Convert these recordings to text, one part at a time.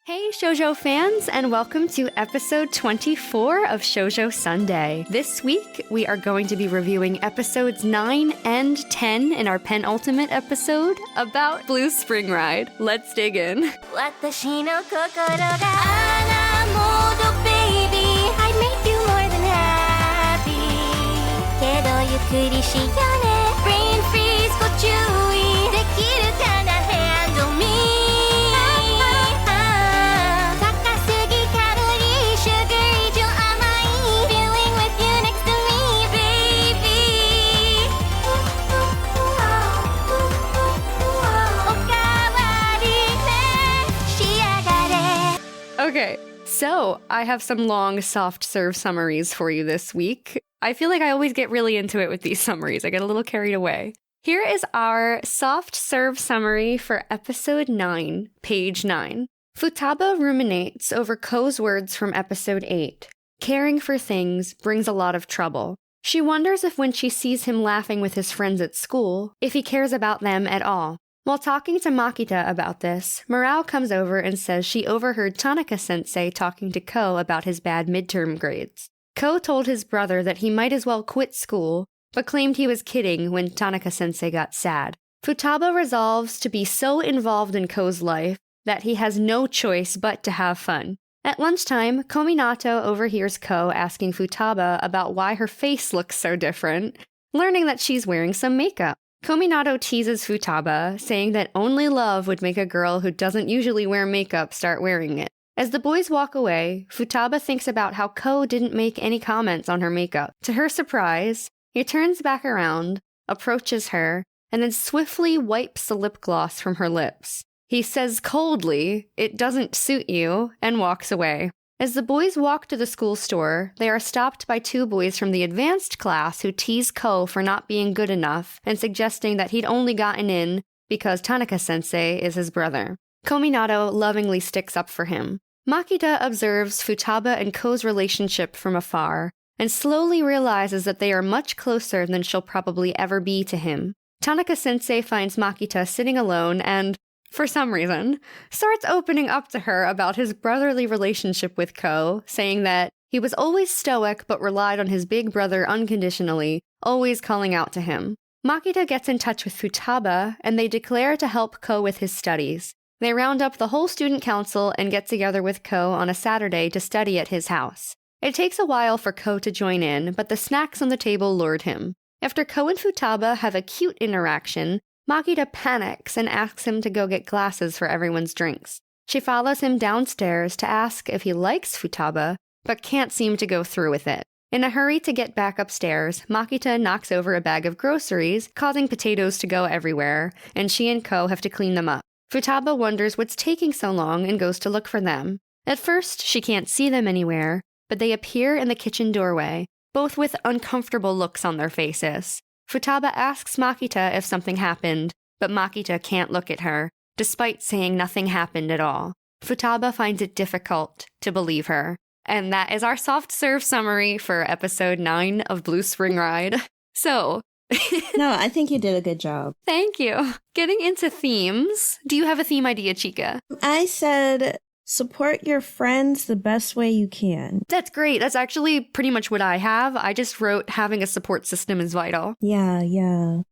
Hey Shoujo fans, and welcome to episode 24 of Shoujo Sundae. This week, we are going to be reviewing episodes 9 and 10 in our penultimate episode about Blue Spring Ride. Let's dig in. 私の心があらモードベイビー I'd make you more than happy けどゆっくりしようね Brain freeze ご注意できるかな Handle me 高すぎカロリー Sugar 以上甘い Feeling with you next to me baby おかわりね仕上がれ Okay, so I have some long, soft serve summaries for you this week. I feel like I always get really into it with these summaries. I get a little carried away. Here is our soft serve summary for episode 9, page 9. Futaba ruminates over Ko's words from episode 8. Caring for things brings a lot of trouble. She wonders if when she sees him laughing with his friends at school, if he cares about them at all. While talking to Makita about this, Morale comes over and says she overheard Tanaka-sensei talking to Ko about his bad midterm grades. Ko told his brother that he might as well quit school, but claimed he was kidding when Tanaka-sensei got sad. Futaba resolves to be so involved in Ko's life that he has no choice but to have fun. At lunchtime, Kominato overhears Ko asking Futaba about why her face looks so different, learning that she's wearing some makeup. Kominato teases Futaba, saying that only love would make a girl who doesn't usually wear makeup start wearing it. As the boys walk away, Futaba thinks about how Ko didn't make any comments on her makeup. To her surprise, he turns back around, approaches her, and then swiftly wipes the lip gloss from her lips. He says coldly, "It doesn't suit you," and walks away. As the boys walk to the school store, they are stopped by two boys from the advanced class who tease Ko for not being good enough and suggesting that he'd only gotten in because Tanaka-sensei is his brother. Kominato lovingly sticks up for him. Makita observes Futaba and Ko's relationship from afar and slowly realizes that they are much closer than she'll probably ever be to him. Tanaka-sensei finds Makita sitting alone and, for some reason, starts opening up to her about his brotherly relationship with Ko, saying that he was always stoic but relied on his big brother unconditionally, always calling out to him. Makita gets in touch with Futaba, and they declare to help Ko with his studies. They round up the whole student council and get together with Ko on a Saturday to study at his house. It takes a while for Ko to join in, but the snacks on the table lured him. After Ko and Futaba have a cute interaction, Makita panics and asks him to go get glasses for everyone's drinks. She follows him downstairs to ask if he likes Futaba, but can't seem to go through with it. In a hurry to get back upstairs, Makita knocks over a bag of groceries, causing potatoes to go everywhere, and she and Ko have to clean them up. Futaba wonders what's taking so long and goes to look for them. At first, she can't see them anywhere, but they appear in the kitchen doorway, both with uncomfortable looks on their faces. Futaba asks Makita if something happened, but Makita can't look at her, despite saying nothing happened at all. Futaba finds it difficult to believe her. And that is our soft serve summary for episode 9 of Blue Spring Ride. So... No, I think you did a good job. Thank you. Getting into themes, do you have a theme idea, Chika? I said support your friends the best way you can. That's great. That's actually pretty much what I have. I just wrote having a support system is vital. Yeah.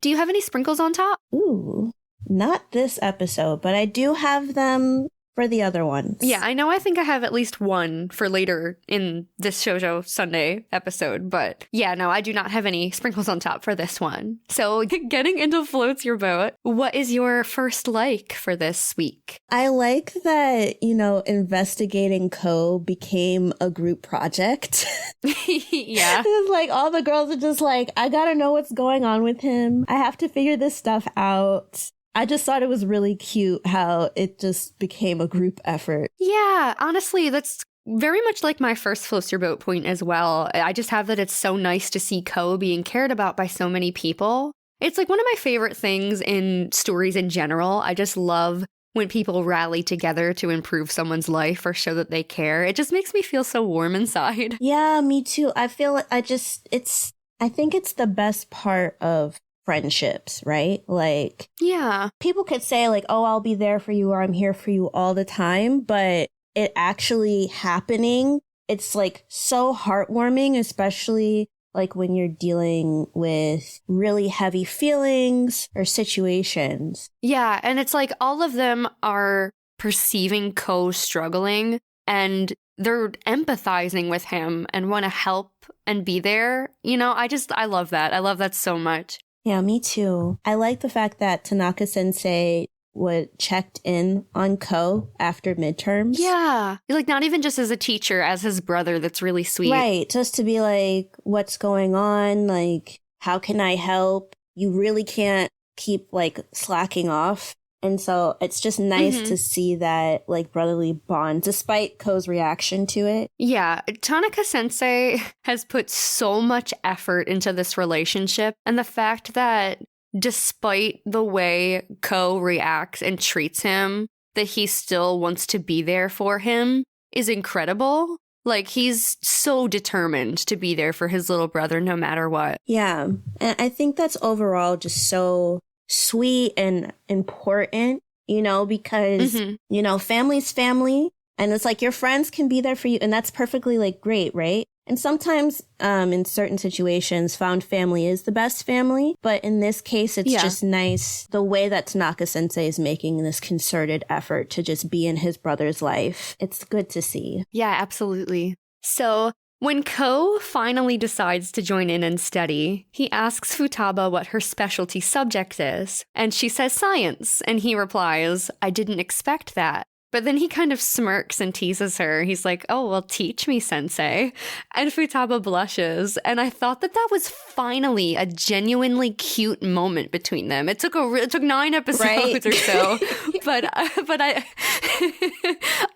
Do you have any sprinkles on top? Ooh, not this episode, but I do have them for the other ones. Yeah, I know. I think I have at least one for later in this Shoujo Sundae episode, but yeah, no, I do not have any sprinkles on top for this one. So getting into Floats Your Boat, what is your first like for this week? I like that, investigating Ko became a group project. Yeah. It's like all the girls are just like, I gotta know what's going on with him. I have to figure this stuff out. I just thought it was really cute how it just became a group effort. Yeah, honestly, that's very much like my first Floats Your Boat point as well. I just have that it's so nice to see Ko being cared about by so many people. It's like one of my favorite things in stories in general. I just love when people rally together to improve someone's life or show that they care. It just makes me feel so warm inside. Yeah, me too. I feel like I think it's the best part of friendships, right? Like, yeah, people could say like, oh, I'll be there for you or I'm here for you all the time, but it actually happening, it's like so heartwarming, especially like when you're dealing with really heavy feelings or situations. Yeah, and it's like all of them are perceiving Ko struggling and they're empathizing with him and want to help and be there. You know, I love that. I love that so much. Yeah, me too. I like the fact that Tanaka sensei checked in on Ko after midterms. Yeah. Like, not even just as a teacher, as his brother. That's really sweet. Right. Just to be like, what's going on? Like, how can I help? You really can't keep like slacking off. And so it's just nice to see that like brotherly bond, despite Ko's reaction to it. Yeah, Tanaka sensei has put so much effort into this relationship. And the fact that despite the way Ko reacts and treats him, that he still wants to be there for him is incredible. Like, he's so determined to be there for his little brother no matter what. Yeah. And I think that's overall just so sweet and important, you know, because, you know, family's family. And it's like your friends can be there for you. And that's perfectly like great, right? And sometimes in certain situations, found family is the best family. But in this case, it's just nice the way that Tanaka sensei is making this concerted effort to just be in his brother's life. It's good to see. Yeah, absolutely. So when Ko finally decides to join in and study, he asks Futaba what her specialty subject is. And she says science. And he replies, I didn't expect that. But then he kind of smirks and teases her. He's like, oh, well, teach me, sensei. And Futaba blushes. And I thought that that was finally a genuinely cute moment between them. It took 9 episodes or so. but I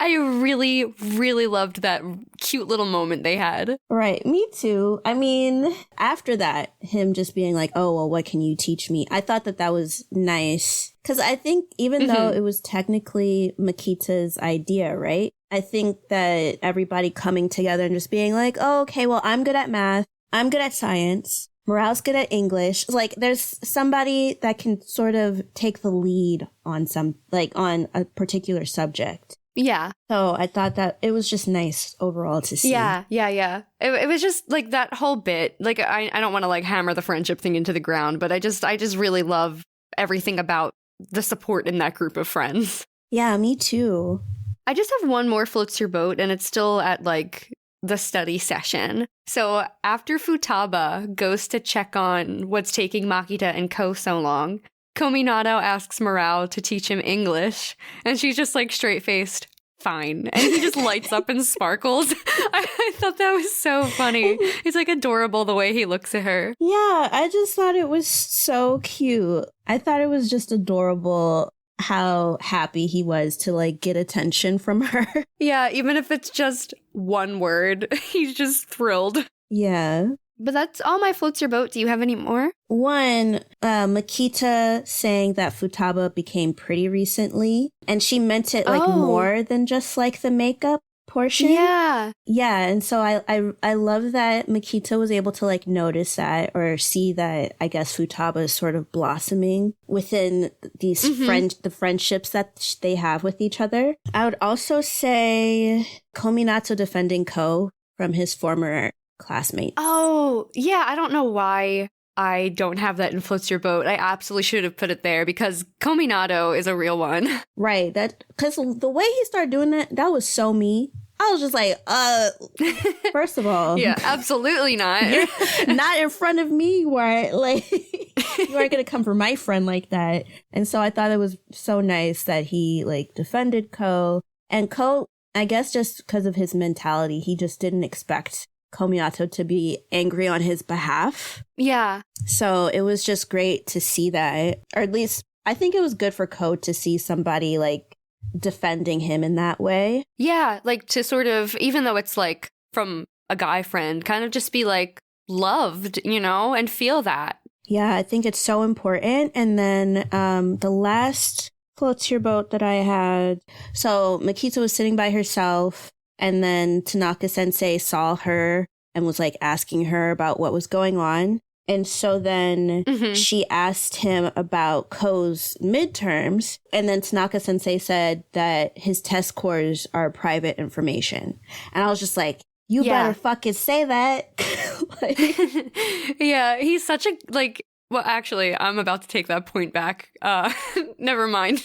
I really, really loved that cute little moment they had. Right. Me too. I mean, after that, him just being like, oh, well, what can you teach me? I thought that that was nice. Because I think even though it was technically Makita's idea, right? I think that everybody coming together and just being like, oh, okay, well, I'm good at math. I'm good at science. Morale's good at English. Like, there's somebody that can sort of take the lead on on a particular subject. Yeah. So I thought that it was just nice overall to see. Yeah. It was just like that whole bit. Like, I don't want to like hammer the friendship thing into the ground, but I just really love everything about the support in that group of friends. Yeah, me too. I just have one more floats your boat, and it's still at like the study session. So after Futaba goes to check on what's taking Makita and Ko so long, Kominato asks Morale to teach him English, and she's just like straight-faced, fine. And he just lights up and sparkles. I thought that was so funny. It's like adorable the way he looks at her. Yeah, I just thought it was so cute. I thought it was just adorable how happy he was to like get attention from her. Yeah, even if it's just one word, he's just thrilled. Yeah. But that's all my floats your boat. Do you have any more? One, Makita saying that Futaba became pretty recently, and she meant it like more than just like the makeup portion. Yeah. Yeah, and so I love that Makita was able to like notice that or see that I guess Futaba is sort of blossoming within these the friendships that they have with each other. I would also say Kominato defending Ko from his former classmates. Oh, yeah. I don't know why I don't have that in Floats Your Boat. I absolutely should have put it there because Kominato is a real one. Right. That because the way he started doing that was so me. I was just like, first of all. Yeah, absolutely not. Not in front of me where like you aren't going to come for my friend like that. And so I thought it was so nice that he like defended Ko. And Ko, I guess just because of his mentality, he just didn't expect Kominato to be angry on his behalf. Yeah. So it was just great to see that. Or at least I think it was good for Ko to see somebody like defending him in that way. Yeah, like to sort of, even though it's like from a guy friend, kind of just be like loved, you know, and feel that. Yeah, I think it's so important. And then the last floats your boat that I had. So Makita was sitting by herself. And then Tanaka sensei saw her and was like asking her about what was going on. And so then she asked him about Ko's midterms. And then Tanaka-sensei said that his test scores are private information. And I was just like, you better fucking say that. Yeah, he's such a, like, well, actually, I'm about to take that point back. Never mind.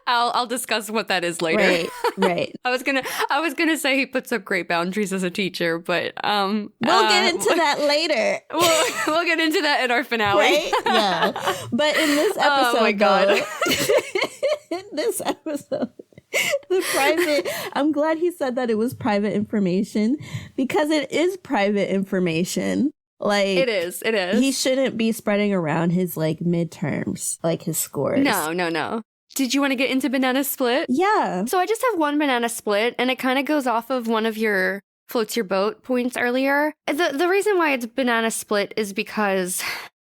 I'll discuss what that is later. Right. I was gonna say he puts up great boundaries as a teacher, but we'll get into that later. We'll get into that in our finale. Right? Yeah. But in this episode, oh my god, in this episode, the private. I'm glad he said that it was private information because it is private information. Like it is. He shouldn't be spreading around his like midterms, like his scores. No. Did you want to get into banana split? Yeah. So I just have one banana split, and it kind of goes off of one of your floats your boat points earlier. The reason why it's banana split is because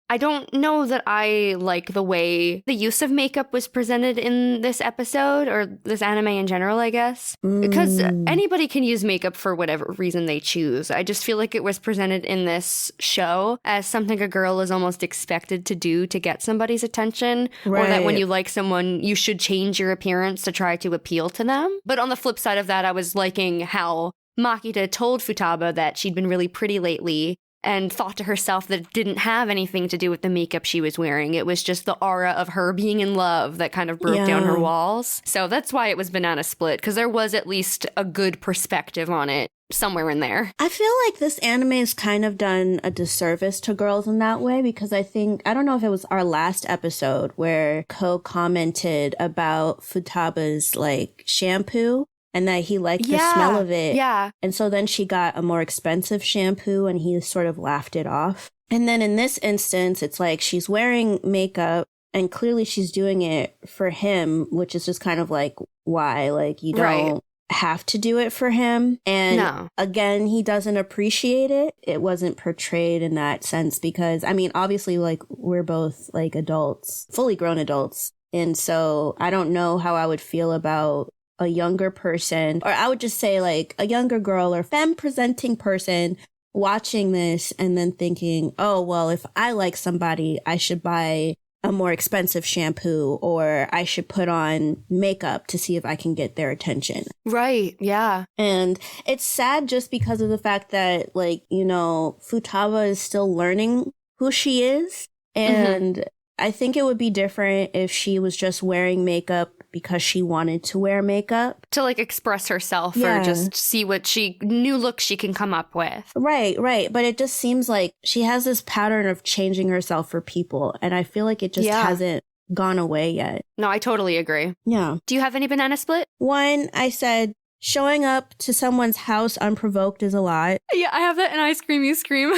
I don't know that I like the way the use of makeup was presented in this episode, or this anime in general, I guess. Because anybody can use makeup for whatever reason they choose. I just feel like it was presented in this show as something a girl is almost expected to do to get somebody's attention. Or that when you like someone, you should change your appearance to try to appeal to them. But on the flip side of that, I was liking how Makita told Futaba that she'd been really pretty lately, and thought to herself that it didn't have anything to do with the makeup she was wearing. It was just the aura of her being in love that kind of broke down her walls. So that's why it was banana split, because there was at least a good perspective on it somewhere in there. I feel like this anime has kind of done a disservice to girls in that way, because I don't know if it was our last episode where Ko commented about Futaba's like shampoo, and that he liked the smell of it. Yeah. And so then she got a more expensive shampoo and he sort of laughed it off. And then in this instance, it's like she's wearing makeup and clearly she's doing it for him, which is just kind of like, why? Like, you don't have to do it for him. And again, he doesn't appreciate it. It wasn't portrayed in that sense because, I mean, obviously, like, we're both like adults, fully grown adults. And so I don't know how I would feel about a younger person, or I would just say like a younger girl or femme presenting person watching this and then thinking, oh, well, if I like somebody, I should buy a more expensive shampoo or I should put on makeup to see if I can get their attention. Right. Yeah. And it's sad just because of the fact that, like, you know, Futaba is still learning who she is. And I think it would be different if she was just wearing makeup because she wanted to wear makeup. To like express herself or just see what new look she can come up with. Right. But it just seems like she has this pattern of changing herself for people. And I feel like it just hasn't gone away yet. No, I totally agree. Yeah. Do you have any banana split? One, I said, showing up to someone's house unprovoked is a lot. Yeah, I have that in I Scream, You Scream.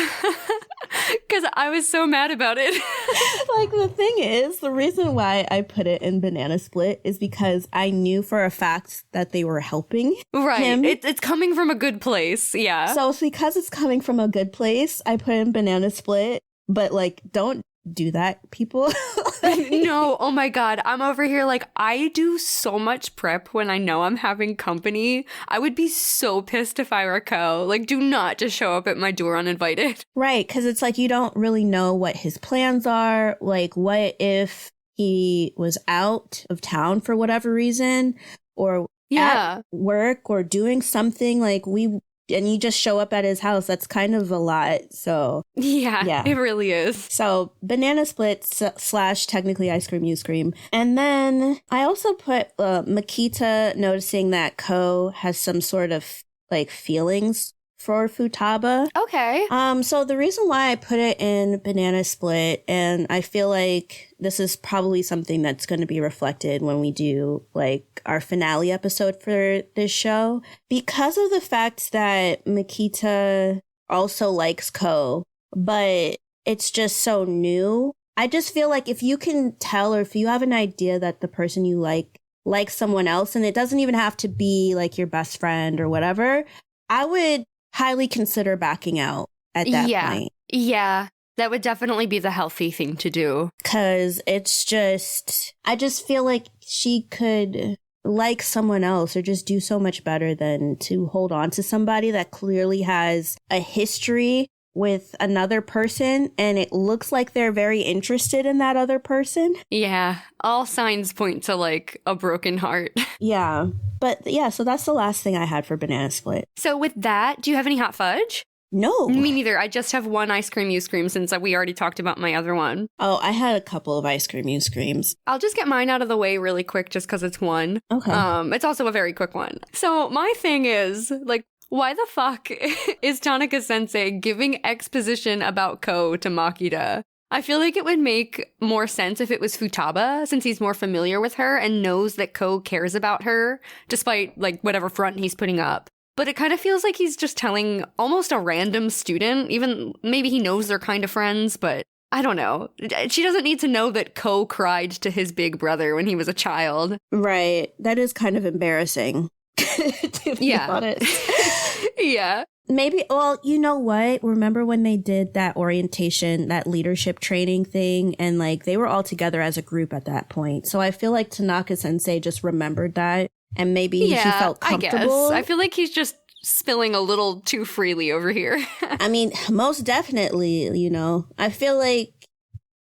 Because I was so mad about it. Like, the thing is, the reason why I put it in banana split is because I knew for a fact that they were helping him. It's coming from a good place. Yeah. So it's because it's coming from a good place, I put in banana split. But, like, don't do that, people. No, oh my god, I'm over here like, I do so much prep when I know I'm having company. I would be so pissed if I were Ko. Like, do not just show up at my door uninvited. Right, because it's like you don't really know what his plans are. Like, what if he was out of town for whatever reason, or at work, or doing something like and you just show up at his house. That's kind of a lot. So yeah, it really is. So banana split / technically I Scream, You Scream. And then I also put Makita noticing that Ko has some sort of like feelings for Futaba. Okay. So the reason why I put it in banana split, and I feel like this is probably something that's going to be reflected when we do like our finale episode for this show, because of the fact that Makita also likes Ko, but it's just so new. I just feel like if you can tell, or if you have an idea that the person you like likes someone else, and it doesn't even have to be like your best friend or whatever, I would highly consider backing out at that point. Yeah, that would definitely be the healthy thing to do. Because it's just, I just feel like she could like someone else or just do so much better than to hold on to somebody that clearly has a history with another person and it looks like they're very interested in that other person. Yeah, all signs point to like a broken heart. Yeah. But yeah, so that's the last thing I had for Banana Split. So with that, do you have any hot fudge? No. Me neither. I just have one ice cream you scream since we already talked about my other one. Oh, I had a couple of ice cream you screams. I'll just get mine out of the way really quick just because it's one. Okay. It's also a very quick one. So my thing is, like, why the fuck is Tanaka-sensei giving exposition about Ko to Makita? I feel like it would make more sense if it was Futaba, since he's more familiar with her and knows that Ko cares about her, despite, like, whatever front he's putting up. But it kind of feels like he's just telling almost a random student, even maybe he knows they're kind of friends, but I don't know. She doesn't need to know that Ko cried to his big brother when he was a child. Right. That is kind of embarrassing. To be honest. Yeah. Maybe, well, you know what? Remember when they did that orientation, that leadership training thing, and like they were all together as a group at that point. So I feel like Tanaka-sensei just remembered that. And maybe he felt comfortable. I feel like he's just spilling a little too freely over here. I mean, most definitely, you know. I feel like,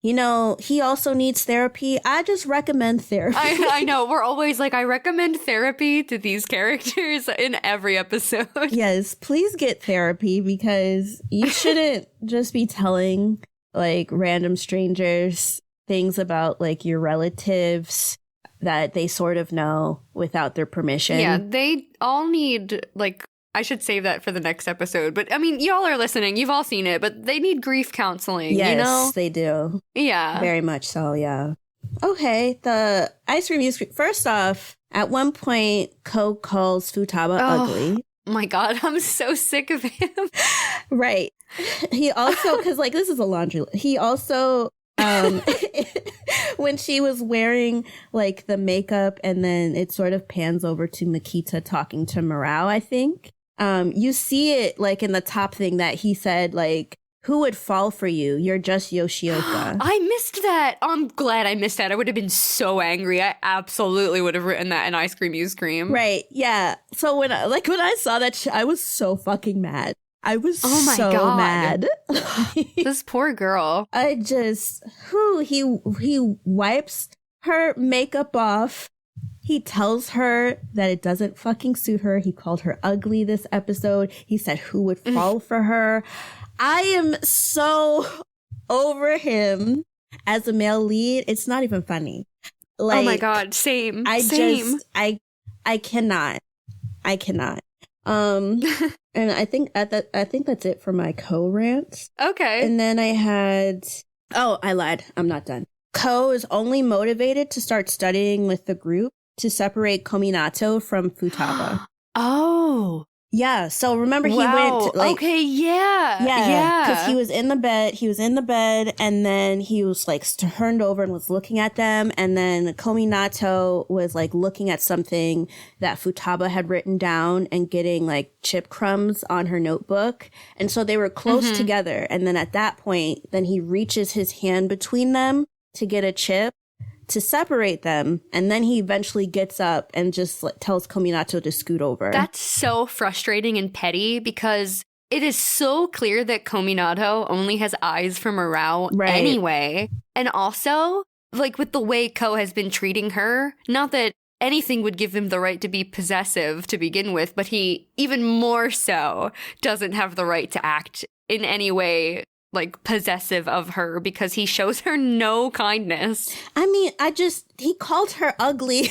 you know, he also needs therapy. I just recommend therapy. I know. We're always like, I recommend therapy to these characters in every episode. Yes, please get therapy because you shouldn't just be telling like random strangers things about like your relatives that they sort of know without their permission. Yeah, they all need, like, I should save that for the next episode. But, I mean, y'all are listening. You've all seen it. But they need grief counseling, yes, you know? They do. Yeah. Very much so, yeah. Okay, the ice cream you scream. First off, at one point, Ko calls Futaba ugly. My God, I'm so sick of him. Right. He also, because, like, this is a laundry list. He also... when she was wearing like the makeup and then it sort of pans over to Makita talking to Morale, I think. You see it like in the top thing that he said, like, who would fall for you? You're just Yoshioka. I missed that. I'm glad I missed that. I would have been so angry. I absolutely would have written that in Ice Cream You Scream. Right. Yeah. So when I saw that, I was so fucking mad. I was my so God. mad. This poor girl. I just, he wipes her makeup off. He tells her that it doesn't fucking suit her. He called her ugly this episode. He said who would fall for her. I am so over him as a male lead. It's not even funny. Like, oh my God, same. I cannot. And I think that's it for my Ko rant. Okay. And then I lied. I'm not done. Ko is only motivated to start studying with the group to separate Kominato from Futaba. Oh. Yeah. So remember he went okay, yeah. Yeah. Because he was in the bed and then he was like turned over and was looking at them. And then Kominato was like looking at something that Futaba had written down and getting like chip crumbs on her notebook. And so they were close together. And then at that point, then he reaches his hand between them to get a chip to separate them, and then he eventually gets up and just tells Kominato to scoot over. That's so frustrating and petty because it is so clear that Kominato only has eyes for Morale anyway. And also, like with the way Ko has been treating her, not that anything would give him the right to be possessive to begin with, but he even more so doesn't have the right to act in any way like possessive of her because he shows her no kindness. I mean, he called her ugly.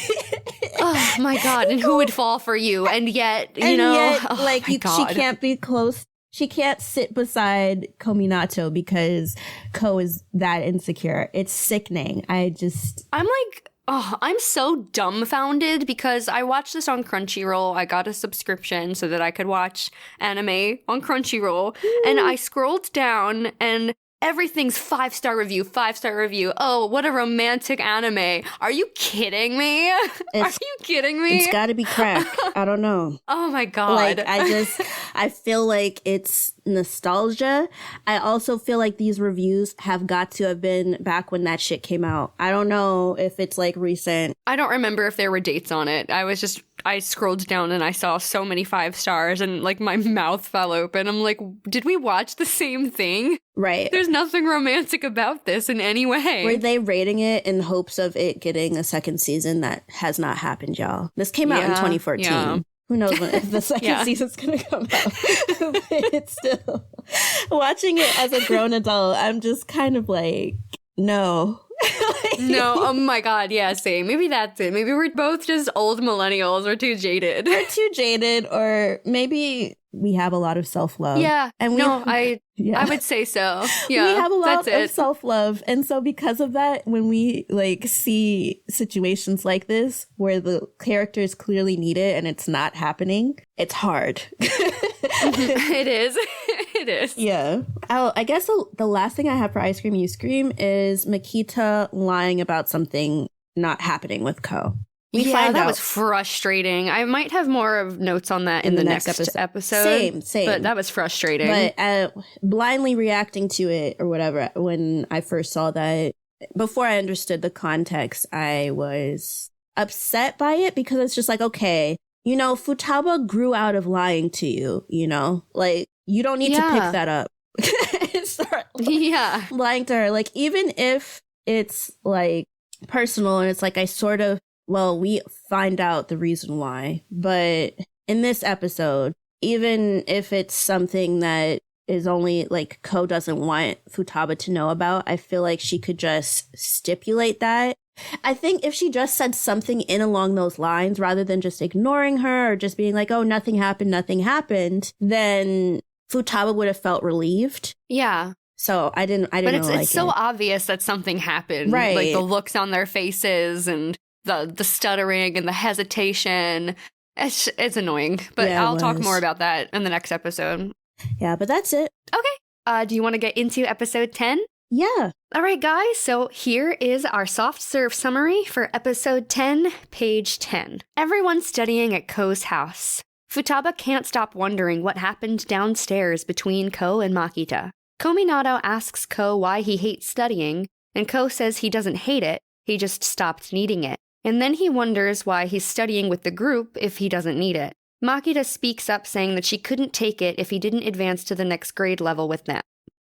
Oh my God. And who would fall for you? And yet, she can't be close. She can't sit beside Kominato because Ko is that insecure. It's sickening. I'm like, I'm so dumbfounded because I watched this on Crunchyroll. I got a subscription so that I could watch anime on Crunchyroll. Ooh. And I scrolled down and everything's 5-star review, 5-star review. Oh, what a romantic anime. Are you kidding me? Are you kidding me? It's gotta be crack. I don't know. Oh my God. Like, I feel like it's nostalgia. I also feel like these reviews have got to have been back when that shit came out. I don't know if it's like recent. I don't remember if there were dates on it. I scrolled down and I saw so many 5 stars and like my mouth fell open. I'm like, did we watch the same thing? Right. There's nothing romantic about this in any way. Were they rating it in hopes of it getting a second season? That has not happened, y'all. This came out in 2014. Yeah. Who knows when if the second season's going to come out. But it's still, watching it as a grown adult, I'm just kind of like, no. No, oh my god, yeah, same. Maybe that's it. Maybe we're both just old millennials. We're too jaded. We're too jaded, or maybe we have a lot of self-love. Yeah, and I would say so. Yeah, we have a lot of self-love, and so because of that, when we like see situations like this where the characters clearly need it and it's not happening, it's hard. It is. It is. Yeah. Oh, I guess the last thing I have for Ice Cream You Scream is Makita lying about something not happening with Ko. We find that out. was frustrating. I might have more of notes on that in the next episode. Same. But that was frustrating. But blindly reacting to it or whatever, when I first saw that, before I understood the context, I was upset by it because it's just like, okay, you know, Futaba grew out of lying to you, you know? Like, you don't need to pick that up and start lying to her. Like, even if it's like personal and it's like, we find out the reason why. But in this episode, even if it's something that is only like Ko doesn't want Futaba to know about, I feel like she could just stipulate that. I think if she just said something in along those lines rather than just ignoring her or just being like, oh, nothing happened, then Futaba would have felt relieved. Yeah. So I didn't but it's so obvious that something happened. Right. Like the looks on their faces and the stuttering and the hesitation. It's annoying. But I'll talk more about that in the next episode. Yeah, but that's it. Okay. Do you want to get into episode 10? Yeah. All right, guys. So here is our soft serve summary for episode 10, page 10. Everyone's studying at Ko's house. Futaba can't stop wondering what happened downstairs between Ko and Makita. Kominato asks Ko why he hates studying, and Ko says he doesn't hate it, he just stopped needing it. And then he wonders why he's studying with the group if he doesn't need it. Makita speaks up saying that she couldn't take it if he didn't advance to the next grade level with them.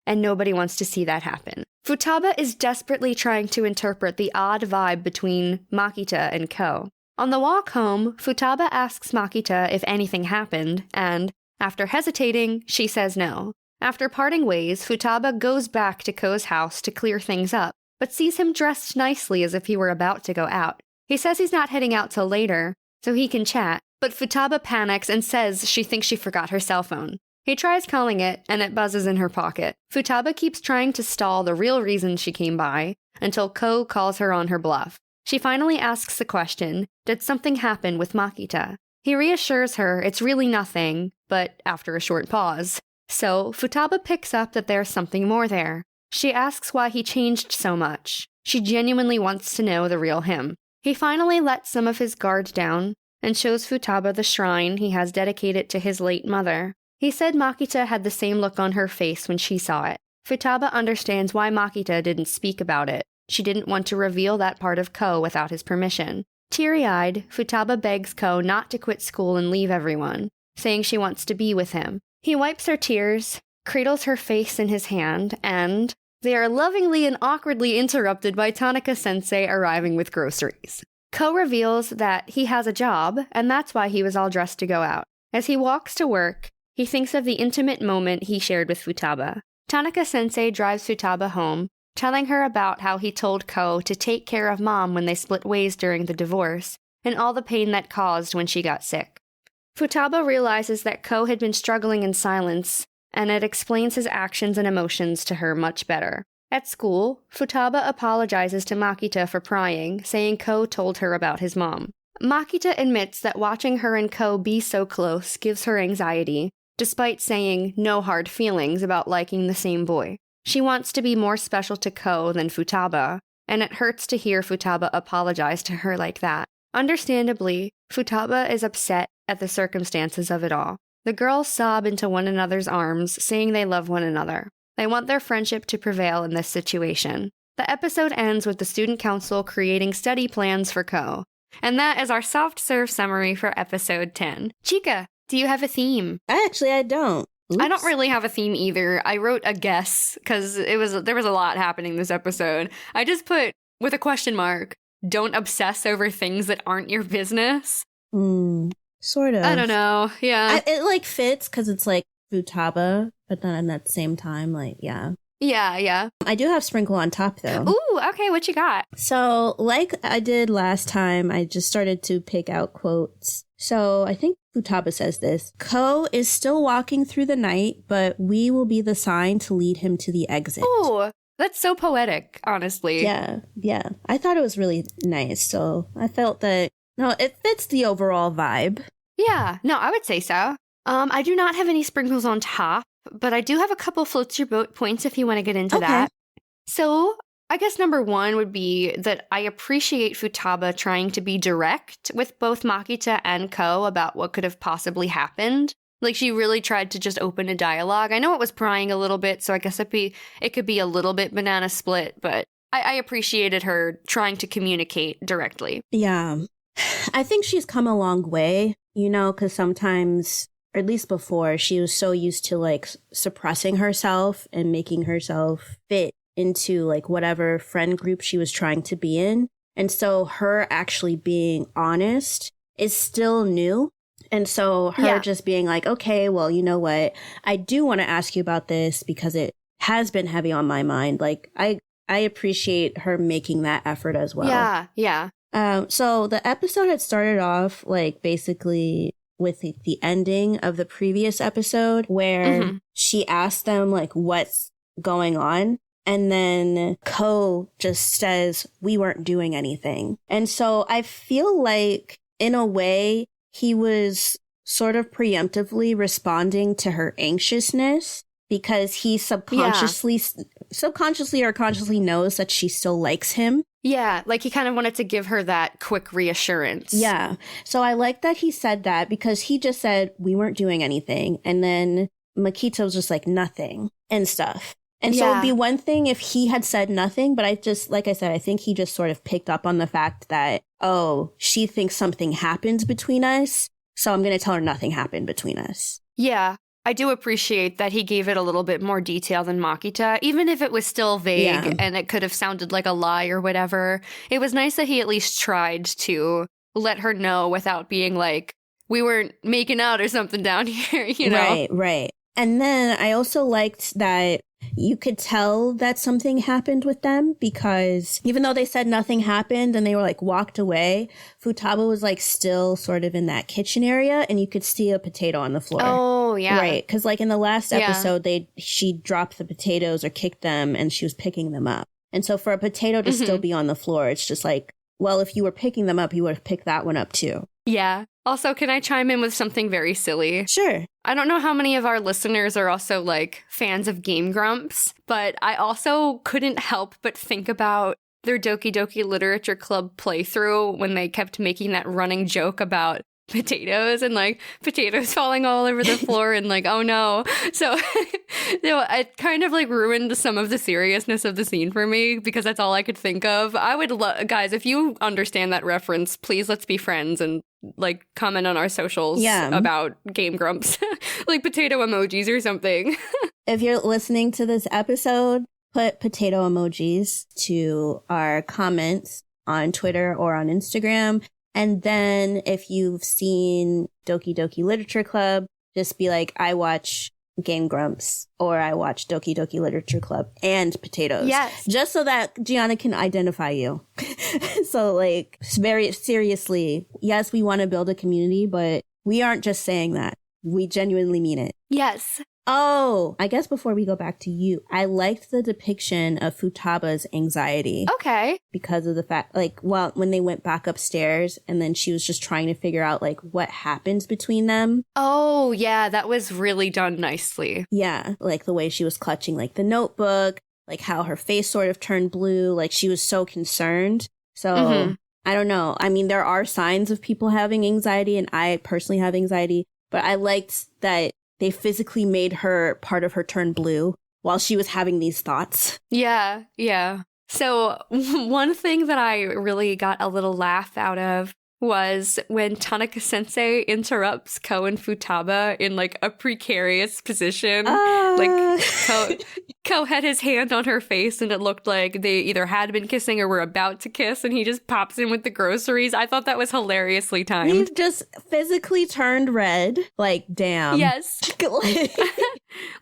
And nobody wants to see that happen. Futaba is desperately trying to interpret the odd vibe between Makita and Ko. On the walk home, Futaba asks Makita if anything happened, and, after hesitating, she says no. After parting ways, Futaba goes back to Ko's house to clear things up, but sees him dressed nicely as if he were about to go out. He says he's not heading out till later, so he can chat, but Futaba panics and says she thinks she forgot her cell phone. He tries calling it, and it buzzes in her pocket. Futaba keeps trying to stall the real reason she came by, until Ko calls her on her bluff. She finally asks the question, did something happen with Makita? He reassures her it's really nothing, but after a short pause. So, Futaba picks up that there's something more there. She asks why he changed so much. She genuinely wants to know the real him. He finally lets some of his guard down, and shows Futaba the shrine he has dedicated to his late mother. He said Makita had the same look on her face when she saw it. Futaba understands why Makita didn't speak about it. She didn't want to reveal that part of Ko without his permission. Teary-eyed, Futaba begs Ko not to quit school and leave everyone, saying she wants to be with him. He wipes her tears, cradles her face in his hand, and they are lovingly and awkwardly interrupted by Tanaka-sensei arriving with groceries. Ko reveals that he has a job, and that's why he was all dressed to go out. As he walks to work, he thinks of the intimate moment he shared with Futaba. Tanaka-sensei drives Futaba home, telling her about how he told Ko to take care of Mom when they split ways during the divorce, and all the pain that caused when she got sick. Futaba realizes that Ko had been struggling in silence, and it explains his actions and emotions to her much better. At school, Futaba apologizes to Makita for prying, saying Ko told her about his mom. Makita admits that watching her and Ko be so close gives her anxiety, despite saying no hard feelings about liking the same boy. She wants to be more special to Ko than Futaba, and it hurts to hear Futaba apologize to her like that. Understandably, Futaba is upset at the circumstances of it all. The girls sob into one another's arms, saying they love one another. They want their friendship to prevail in this situation. The episode ends with the student council creating study plans for Ko. And that is our soft serve summary for episode 10. Chika, do you have a theme? I don't. Oops. I don't really have a theme either. I wrote a guess because there was a lot happening this episode. I just put, with a question mark, don't obsess over things that aren't your business. Sort of. I don't know. Yeah. It fits because it's Futaba, but then at the same time, yeah. Yeah. I do have sprinkle on top, though. Ooh, okay, what you got? So, like I did last time, I just started to pick out quotes. So, I think Futaba says this. Ko is still walking through the night, but we will be the sign to lead him to the exit. Ooh, that's so poetic, honestly. Yeah. I thought it was really nice, so I felt that, no, it fits the overall vibe. Yeah, no, I would say so. I do not have any sprinkles on top, but I do have a couple floats your boat points if you want to get into that. So I guess number one would be that I appreciate Futaba trying to be direct with both Makita and Ko about what could have possibly happened. She really tried to just open a dialogue. I know it was prying a little bit, so I guess it could be a little bit banana split, but I appreciated her trying to communicate directly. Yeah. I think she's come a long way, because sometimes, or at least before, she was so used to suppressing herself and making herself fit into whatever friend group she was trying to be in. And so her actually being honest is still new. And so her just being okay, well, you know what? I do want to ask you about this because it has been heavy on my mind. I appreciate her making that effort as well. Yeah. So the episode had started off basically with the ending of the previous episode where she asked them what's going on. And then Ko just says, we weren't doing anything. And so I feel in a way, he was sort of preemptively responding to her anxiousness because he subconsciously or consciously knows that she still likes him. Yeah, he kind of wanted to give her that quick reassurance. Yeah. So I like that he said that because he just said, we weren't doing anything. And then Makita was just nothing and stuff. And so it'd be one thing if he had said nothing, but I think he just sort of picked up on the fact that, oh, she thinks something happened between us, so I'm going to tell her nothing happened between us. Yeah, I do appreciate that he gave it a little bit more detail than Makita, even if it was still vague and it could have sounded like a lie or whatever. It was nice that he at least tried to let her know without being we weren't making out or something down here, Right. And then I also liked that you could tell that something happened with them because even though they said nothing happened and they were walked away, Futaba was still sort of in that kitchen area and you could see a potato on the floor. Oh, yeah. Right. Because in the last episode, she dropped the potatoes or kicked them and she was picking them up. And so for a potato to still be on the floor, it's just well, if you were picking them up, you would have picked that one up too. Yeah. Also, can I chime in with something very silly? Sure. I don't know how many of our listeners are also fans of Game Grumps, but I also couldn't help but think about their Doki Doki Literature Club playthrough when they kept making that running joke about potatoes and potatoes falling all over the floor and oh no. So it kind of ruined some of the seriousness of the scene for me because that's all I could think of. I would guys, if you understand that reference, please let's be friends and comment on our socials about Game Grumps, potato emojis or something. If you're listening to this episode, put potato emojis to our comments on Twitter or on Instagram. And then if you've seen Doki Doki Literature Club, just be I watch Game Grumps or I watch Doki Doki Literature Club and potatoes. Yes. Just so that Gianna can identify you. So very seriously, yes, we want to build a community, but we aren't just saying that. We genuinely mean it. Yes. Oh, I guess before we go back to you, I liked the depiction of Futaba's anxiety. Okay. Because of the fact, when they went back upstairs and then she was just trying to figure out, what happens between them. Oh, yeah, that was really done nicely. Yeah, the way she was clutching, the notebook, how her face sort of turned blue, she was so concerned. So, I don't know. I mean, there are signs of people having anxiety, and I personally have anxiety. But I liked that they physically made her part of her turn blue while she was having these thoughts. Yeah, yeah. So one thing that I really got a little laugh out of was when Tanaka-sensei interrupts Ko and Futaba in, like, a precarious position. Like, Ko had his hand on her face, and it looked like they either had been kissing or were about to kiss, and he just pops in with the groceries. I thought that was hilariously timed. He just physically turned red. Like, damn. Yes.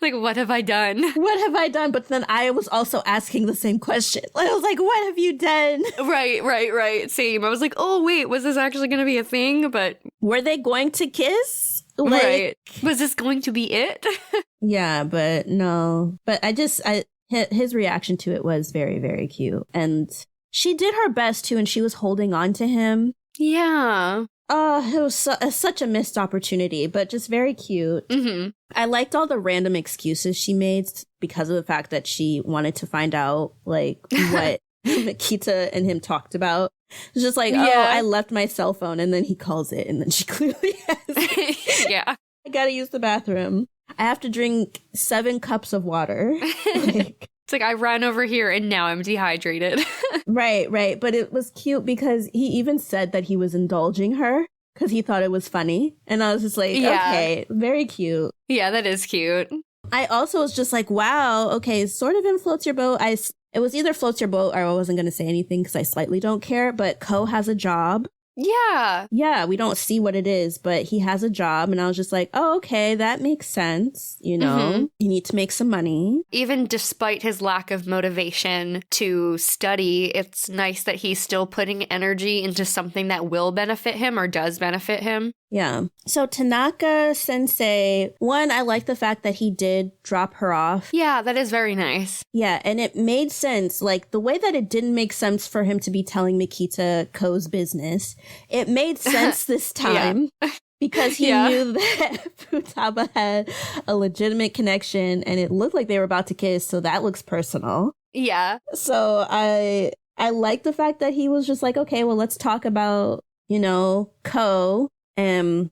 Like, what have I done? What have I done? But then I was also asking the same question. I was like, what have you done? Right. Same. I was like, oh, wait, was this actually going to be a thing? But were they going to kiss? Right. Was this going to be it? Yeah, but no. But his reaction to it was very, very cute. And she did her best too, and she was holding on to him. Yeah. It was such a missed opportunity, but just very cute. Mm-hmm. I liked all the random excuses she made because of the fact that she wanted to find out, like, what Makita and him talked about. It's just like, I left my cell phone, and then he calls it, and then she clearly has it. Yeah. I gotta use the bathroom. I have to drink 7 cups of water. It's like I ran over here and now I'm dehydrated. Right. But it was cute because he even said that he was indulging her because he thought it was funny. And I was just like, okay, very cute. Yeah, that is cute. I also was just like, wow, okay, sort of in Floats Your Boat. It was either Floats Your Boat or I wasn't going to say anything because I slightly don't care. But Ko has a job. Yeah, we don't see what it is, but he has a job. And I was just like, oh, okay, that makes sense. You know, you need to make some money. Even despite his lack of motivation to study, it's nice that he's still putting energy into something that will benefit him or does benefit him. Yeah. So Tanaka sensei, one, I like the fact that he did drop her off. Yeah, that is very nice. Yeah, and it made sense. Like, the way that it didn't make sense for him to be telling Mikita Ko's business, it made sense this time. Because he knew that Futaba had a legitimate connection and it looked like they were about to kiss, so that looks personal. Yeah. So I like the fact that he was just like, okay, well, let's talk about, you know, Ko.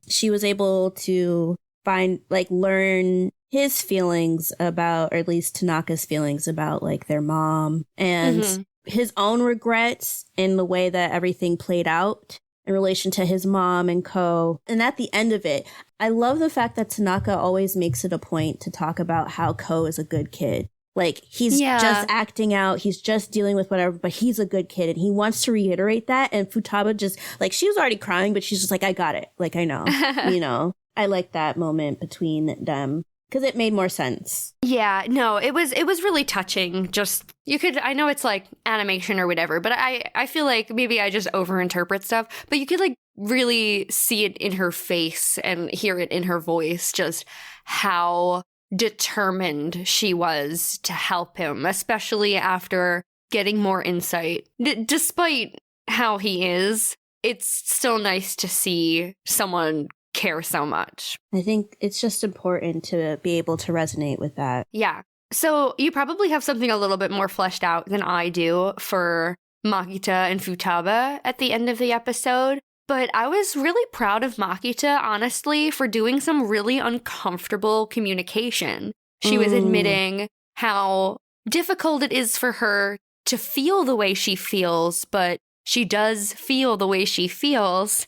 She was able to learn his feelings about, or at least Tanaka's feelings about, like, their mom and his own regrets in the way that everything played out in relation to his mom and Ko. And at the end of it, I love the fact that Tanaka always makes it a point to talk about how Ko is a good kid. Like, he's just acting out, he's just dealing with whatever, but he's a good kid, and he wants to reiterate that, and Futaba just, like, she was already crying, but she's just like, I got it. Like, I know. You know? I like that moment between them, because it made more sense. Yeah, no, it was really touching. Just, I know it's, like, animation or whatever, but I feel like maybe I just overinterpret stuff, but you could, like, really see it in her face and hear it in her voice, just how determined she was to help him, especially after getting more insight. Despite how he is, it's still nice to see someone care so much. I think it's just important to be able to resonate with that. Yeah. So you probably have something a little bit more fleshed out than I do for Makita and Futaba at the end of the episode. But I was really proud of Makita, honestly, for doing some really uncomfortable communication. She was admitting how difficult it is for her to feel the way she feels, but she does feel the way she feels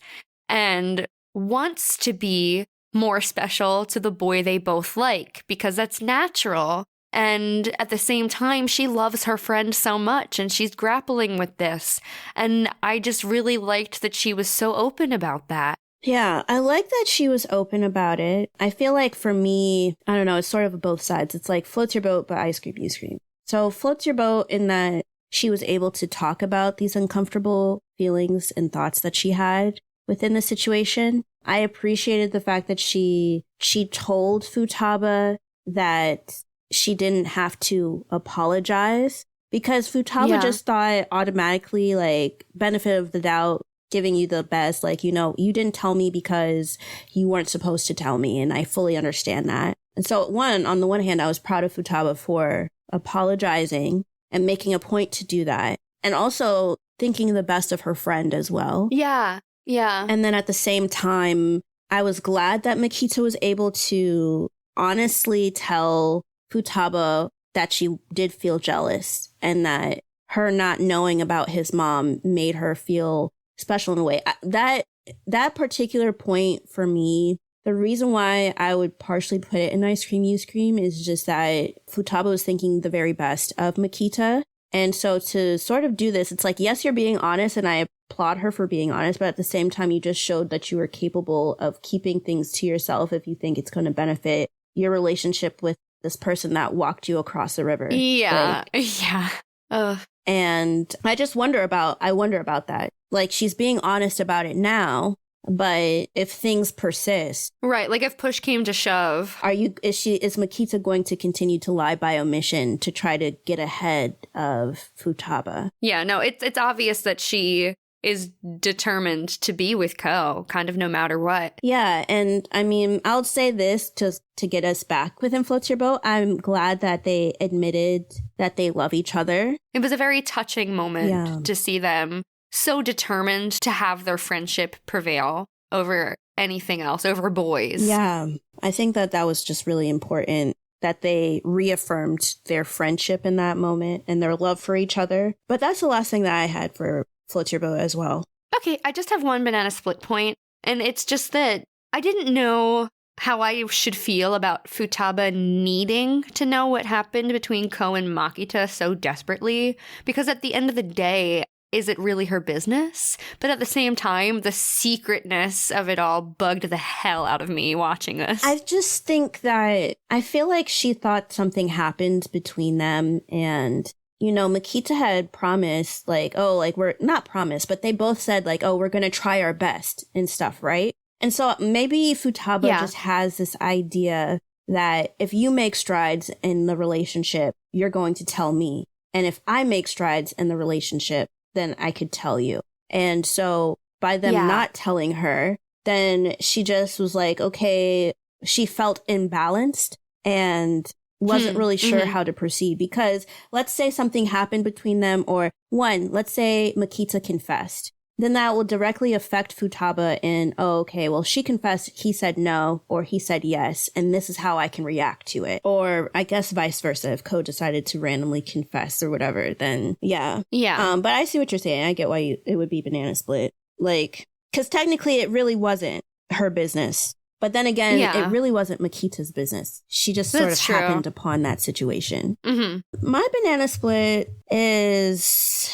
and wants to be more special to the boy they both like, because that's natural. And at the same time, she loves her friend so much and she's grappling with this. And I just really liked that she was so open about that. Yeah, I like that she was open about it. I feel like for me, I don't know, it's sort of both sides. It's like floats your boat, but ice cream, you scream. So floats your boat in that she was able to talk about these uncomfortable feelings and thoughts that she had within the situation. I appreciated the fact that she told Futaba that she didn't have to apologize, because Futaba just thought automatically, like, benefit of the doubt, giving you the best, like, you know, you didn't tell me because you weren't supposed to tell me, and I fully understand that. And so on the one hand, I was proud of Futaba for apologizing and making a point to do that, and also thinking the best of her friend as well. Yeah. And then at the same time, I was glad that Makita was able to honestly tell Futaba that she did feel jealous and that her not knowing about his mom made her feel special in a way. That particular point for me, the reason why I would partially put it in Ice Cream, You Scream is just that Futaba was thinking the very best of Makita. And so to sort of do this, it's like, yes, you're being honest, and I applaud her for being honest, but at the same time, you just showed that you were capable of keeping things to yourself if you think it's going to benefit your relationship with this person that walked you across the river. Yeah. Yeah. Ugh. And I wonder about that. Like, she's being honest about it now, but if things persist, Right. Like if push came to shove. is Makita going to continue to lie by omission to try to get ahead of Futaba? Yeah, no, it's obvious that she is determined to be with Ko, kind of no matter what. Yeah, and I mean, I'll say this to get us back within Floats Your Boat. I'm glad that they admitted that they love each other. It was a very touching moment to see them so determined to have their friendship prevail over anything else, over boys. Yeah, I think that was just really important, that they reaffirmed their friendship in that moment and their love for each other. But that's the last thing that I had for Floats Your Boat as well. Okay, I just have one banana split point, and it's just that I didn't know how I should feel about Futaba needing to know what happened between Ko and Makita so desperately, because at the end of the day, is it really her business? But at the same time, the secretness of it all bugged the hell out of me watching this. I just think that I feel like she thought something happened between them, and you know, Makita had promised, like, oh, like, we're not promised, but they both said, like, oh, we're going to try our best and stuff, right? And so maybe Futaba just has this idea that if you make strides in the relationship, you're going to tell me. And if I make strides in the relationship, then I could tell you. And so by them not telling her, then she just was like, okay, she felt imbalanced and wasn't really sure how to proceed, because let's say something happened between them, or let's say Makita confessed. Then that will directly affect Futaba in, oh, okay, well, she confessed, he said no, or he said yes, and this is how I can react to it. Or I guess vice versa, if Ko decided to randomly confess or whatever, then yeah. Yeah. But I see what you're saying. I get why it would be banana split. Like, because technically it really wasn't her business. But then again, it really wasn't Makita's business. She just sort of happened upon that situation. Mm-hmm. My banana split is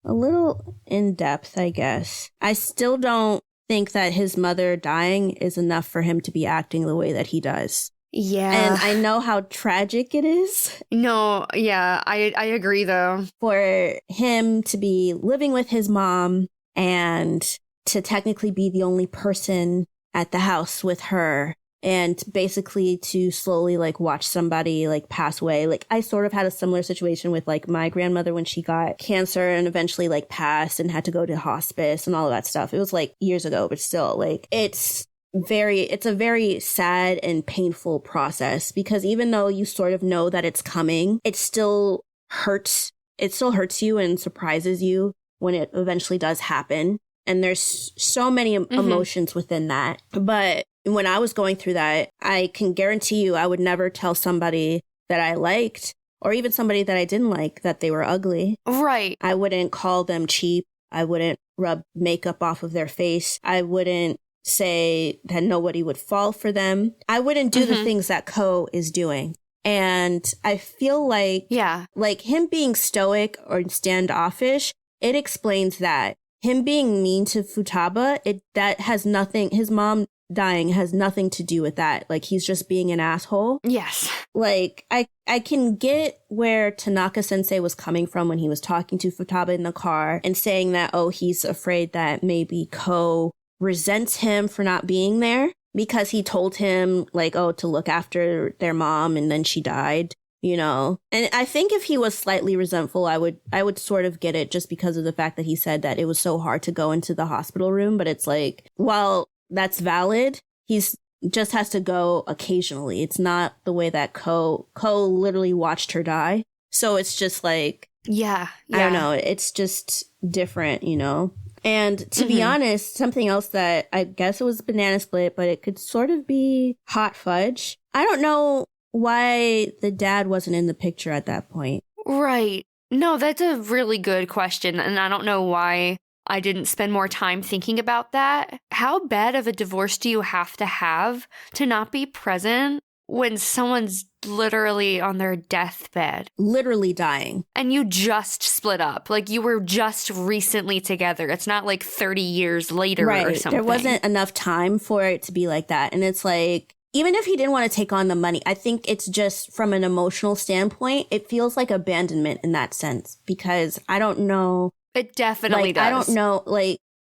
a little in-depth, I guess. I still don't think that his mother dying is enough for him to be acting the way that he does. Yeah. And I know how tragic it is. No, yeah, I agree, though. For him to be living with his mom and to technically be the only person at the house with her, and basically to slowly like watch somebody like pass away. Like, I sort of had a similar situation with like my grandmother when she got cancer and eventually like passed and had to go to hospice and all of that stuff. It was like years ago, but still, like, it's a very sad and painful process, because even though you sort of know that it's coming, it still hurts. It still hurts you and surprises you when it eventually does happen. And there's so many emotions within that. But when I was going through that, I can guarantee you I would never tell somebody that I liked, or even somebody that I didn't like, that they were ugly. Right. I wouldn't call them cheap. I wouldn't rub makeup off of their face. I wouldn't say that nobody would fall for them. I wouldn't do the things that Ko is doing. And I feel like, like him being stoic or standoffish, it explains that. Him being mean to Futaba, that has nothing, his mom dying has nothing to do with that. Like, he's just being an asshole. Yes. Like, I can get where Tanaka sensei was coming from when he was talking to Futaba in the car and saying that, oh, he's afraid that maybe Ko resents him for not being there because he told him, like, oh, to look after their mom and then she died. You know, and I think if he was slightly resentful, I would sort of get it, just because of the fact that he said that it was so hard to go into the hospital room. But it's like, while that's valid, he's just has to go occasionally. It's not the way that Ko literally watched her die. So it's just like, I don't know. It's just different, you know. And to be honest, something else that I guess it was banana split, but it could sort of be hot fudge. I don't know why the dad wasn't in the picture at that point. Right. No, that's a really good question. And I don't know why I didn't spend more time thinking about that. How bad of a divorce do you have to not be present when someone's literally on their deathbed? Literally dying. And you just split up. Like, you were just recently together. It's not like 30 years later or something. There wasn't enough time for it to be like that. And it's like, even if he didn't want to take on the money, I think it's just from an emotional standpoint, it feels like abandonment in that sense. Because I don't know. It definitely does. I don't know,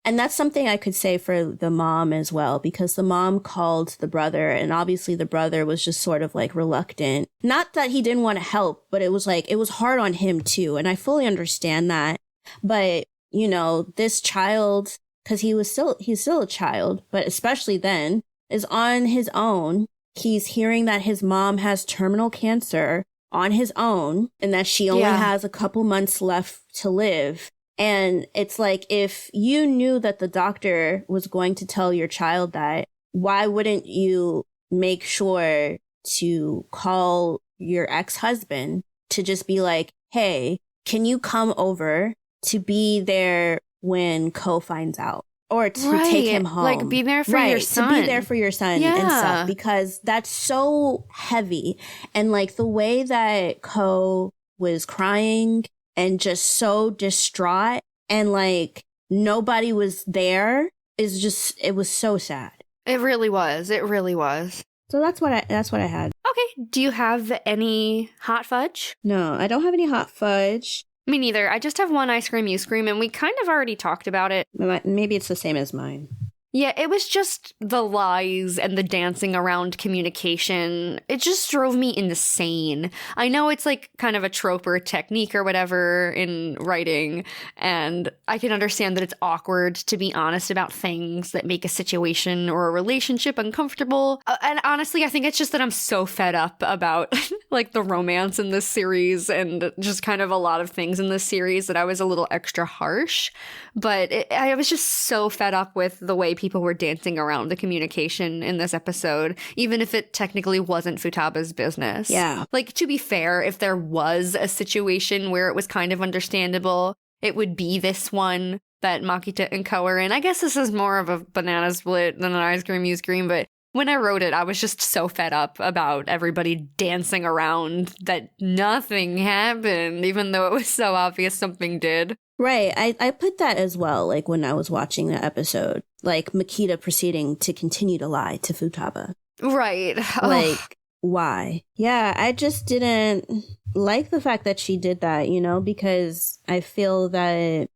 and that's something I could say for the mom as well, because the mom called the brother, and obviously the brother was just sort of like reluctant. Not that he didn't want to help, but it was like, it was hard on him too. And I fully understand that. But, you know, this child, because he's still a child, but especially then, is on his own. He's hearing that his mom has terminal cancer on his own and that she only has a couple months left to live. And it's like, if you knew that the doctor was going to tell your child that, why wouldn't you make sure to call your ex-husband to just be like, hey, can you come over to be there when Ko finds out? Or to take him home. Like, be there for your son. To be there for your son and stuff. Because that's so heavy. And like the way that Ko was crying and just so distraught and like nobody was there is just, it was so sad. It really was. It really was. So that's what I had. Okay. Do you have any hot fudge? No, I don't have any hot fudge. Me neither. I just have one ice cream, you scream, and we kind of already talked about it. Maybe it's the same as mine. Yeah, it was just the lies and the dancing around communication. It just drove me insane. I know it's like kind of a trope or a technique or whatever in writing, and I can understand that it's awkward to be honest about things that make a situation or a relationship uncomfortable. And honestly, I think it's just that I'm so fed up about like the romance in this series and just kind of a lot of things in this series that I was a little extra harsh. But I was just so fed up with the way people were dancing around the communication in this episode, even if it technically wasn't Futaba's business. Yeah. Like, to be fair, if there was a situation where it was kind of understandable, it would be this one that Makita and Ko are in. I guess this is more of a banana split than an ice cream, you scream, but when I wrote it, I was just so fed up about everybody dancing around that nothing happened, even though it was so obvious something did. Right. I put that as well, like when I was watching the episode, like Makita proceeding to continue to lie to Futaba. Right. Like, why? Yeah, I just didn't like the fact that she did that, you know, because I feel that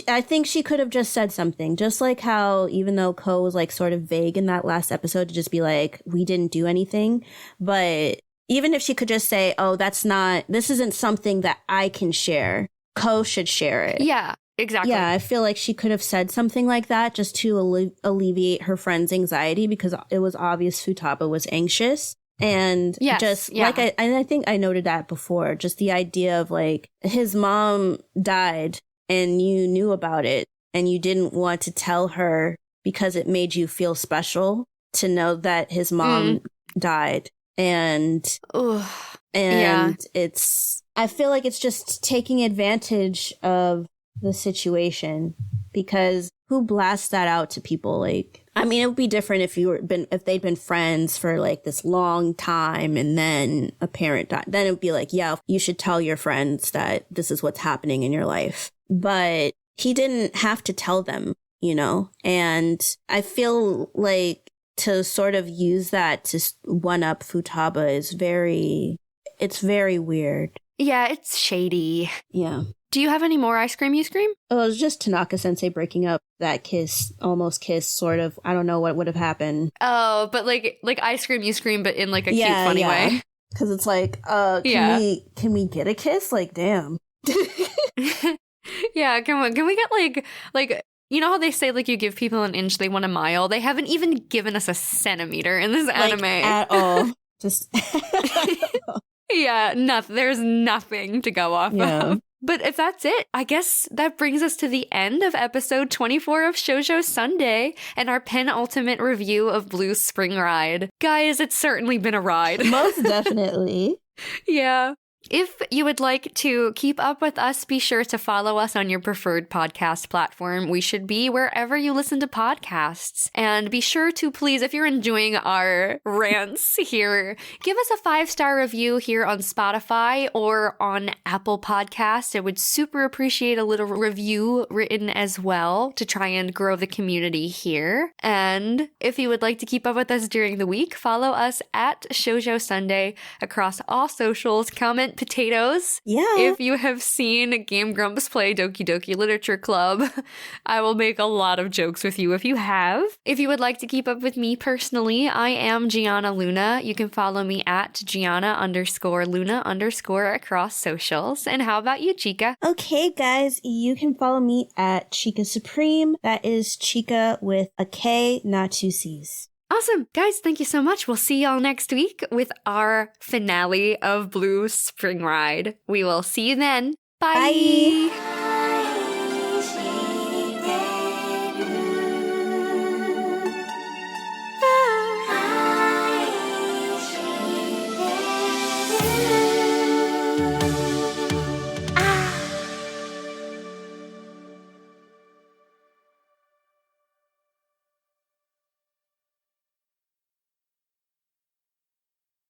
I think she could have just said something, just like how even though Ko was like sort of vague in that last episode to just be like, we didn't do anything. But even if she could just say, oh, this isn't something that I can share. Ko should share it. Yeah, exactly. Yeah, I feel like she could have said something like that just to alleviate her friend's anxiety because it was obvious Futaba was anxious. And I think I noted that before, just the idea of like his mom died and you knew about it and you didn't want to tell her because it made you feel special to know that his mom died. And I feel like it's just taking advantage of the situation because who blasts that out to people? Like, I mean, it would be different if they'd been friends for like this long time and then a parent died. Then it would be like, yeah, you should tell your friends that this is what's happening in your life. But he didn't have to tell them, you know? And I feel like to sort of use that to one up Futaba is it's very weird. Yeah, it's shady. Yeah. Do you have any more ice cream, you scream? Oh, it was just Tanaka-sensei breaking up that almost kiss, sort of. I don't know what would have happened. Oh, but like ice cream, you scream, but in like a cute, funny way. Because it's like, can we get a kiss? Like, damn. Yeah, come on. Can we get like, you know how they say like you give people an inch, they want a mile? They haven't even given us a centimeter in this anime. At all. Just... Yeah, there's nothing to go off of. But if that's it, I guess that brings us to the end of episode 24 of Shoujo Sundae and our penultimate review of Blue's Spring Ride. Guys, it's certainly been a ride. Most definitely. Yeah. If you would like to keep up with us, be sure to follow us on your preferred podcast platform. We should be wherever you listen to podcasts. And be sure to please, if you're enjoying our rants here, give us a 5-star review here on Spotify or on Apple Podcasts. I would super appreciate a little review written as well to try and grow the community here. And if you would like to keep up with us during the week, follow us at Shoujo Sundae across all socials. Comment potatoes. Yeah. If you have seen Game Grumps play Doki Doki Literature Club, I will make a lot of jokes with you if you have. If you would like to keep up with me personally, I am Giana Luna. You can follow me at Giana_Luna_ across socials. And how about you, Chika? Okay, guys, you can follow me at Chika Supreme. That is Chika with a K, not 2 C's. Awesome. Guys, thank you so much. We'll see y'all next week with our finale of Blue Spring Ride. We will see you then. Bye. Bye.